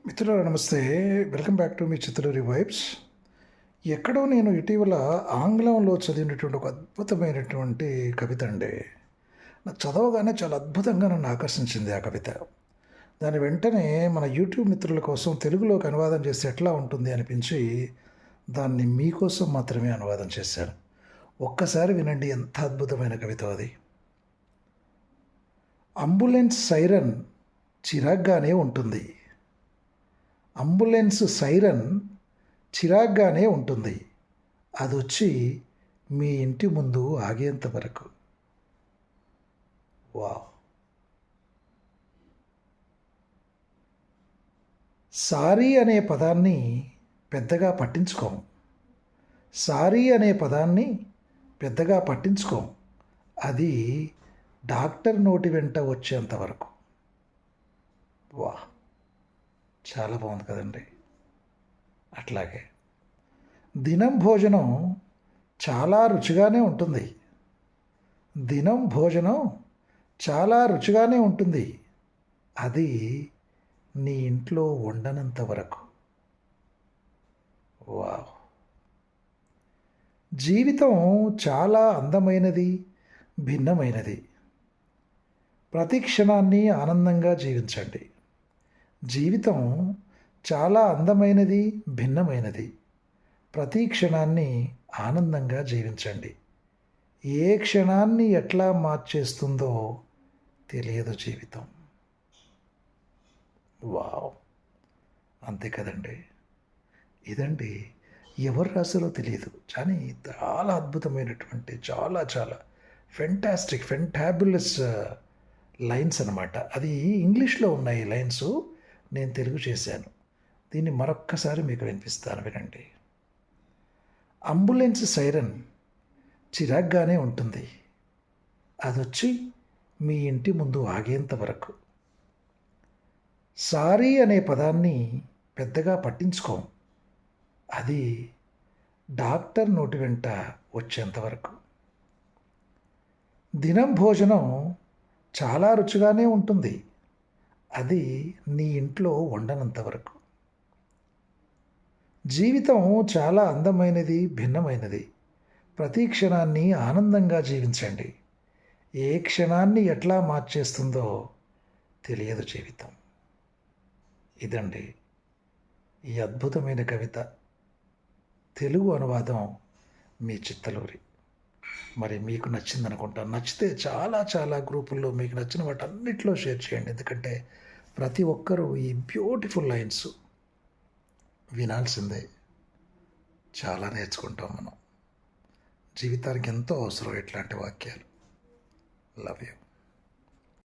మిత్రులారా నమస్తే. Welcome back to మీ చిత్రలూరి వైబ్స్. ఎక్కడో నేను ఇటీవల ఆంగ్లంలో చదివినటువంటి ఒక అద్భుతమైనటువంటి కవిత అండి. నాకు చదవగానే చాలా అద్భుతంగా నన్ను ఆకర్షించింది ఆ కవిత. దాని వెంటనే మన యూట్యూబ్ మిత్రుల కోసం తెలుగులోకి అనువాదం చేస్తే ఎట్లా ఉంటుంది అనిపించి దాన్ని మీకోసం మాత్రమే అనువాదం చేశాను. ఒక్కసారి వినండి, ఎంత అద్భుతమైన కవిత అది. అంబులెన్స్ సైరన్ చిరాగ్గానే ఉంటుంది. అంబులెన్స్ సైరన్ చిరాగ్గానే ఉంటుంది. అదొచ్చి మీ ఇంటి ముందు ఆగేంత వరకు. వావ్! సారీ అనే పదాన్ని పెద్దగా పట్టించుకోం. సారీ అనే పదాన్ని పెద్దగా పట్టించుకోం. అది డాక్టర్ నోటి వెంట వచ్చేంత వరకు. వా! చాలా బాగుంది కదండి. అట్లాగే దినం భోజనం చాలా రుచిగానే ఉంటుంది. దినం భోజనం చాలా రుచిగానే ఉంటుంది. అది నీ ఇంట్లో వండనంత వరకు. వావ్! జీవితం చాలా అందమైనది, భిన్నమైనది. ప్రతి క్షణాన్ని ఆనందంగా జీవించండి. జీవితం చాలా అందమైనది, భిన్నమైనది. ప్రతి క్షణాన్ని ఆనందంగా జీవించండి. ఏ క్షణాన్ని ఎట్లా మార్చేస్తుందో తెలియదు జీవితం. వావ్! అంతే కదండి. ఇదండి, ఎవరు రాసారో తెలియదు కానీ చాలా అద్భుతమైనటువంటి చాలా చాలా ఫెంటాబులస్ లైన్స్ అనమాట. అది ఇంగ్లీష్లో ఉన్నాయి లైన్స్, నేను తెలుగు చేశాను. దీన్ని మరొక్కసారి మీకు వినిపిస్తాను, వినండి. అంబులెన్స్ సైరన్ చిరాగ్గానే ఉంటుంది. అదొచ్చి మీ ఇంటి ముందు ఆగేంత వరకు. సారీ అనే పదాన్ని పెద్దగా పట్టించుకోం. అది డాక్టర్ నోటి వెంట వచ్చేంతవరకు. దినం భోజనం చాలా రుచిగానే ఉంటుంది. అది నీ ఇంట్లో వండనంత వరకు. జీవితం చాలా అందమైనది, భిన్నమైనది. ప్రతి క్షణాన్ని ఆనందంగా జీవించండి. ఏ క్షణాన్ని ఎట్లా మార్చేస్తుందో తెలియదు జీవితం. ఇదండి ఈ అద్భుతమైన కవిత తెలుగు అనువాదం మీ చిత్తలూరి. మరి మీకు నచ్చింది అనుకుంటా. నచ్చితే చాలా చాలా గ్రూపుల్లో మీకు నచ్చిన వాటన్నిటిలో షేర్ చేయండి. ఎందుకంటే ప్రతి ఒక్కరూ ఈ బ్యూటిఫుల్ లైన్స్ వినాల్సిందే. చాలా నేర్చుకుంటాం మనం. జీవితానికి ఎంతో అవసరం ఇట్లాంటి వాక్యాలు. Love you.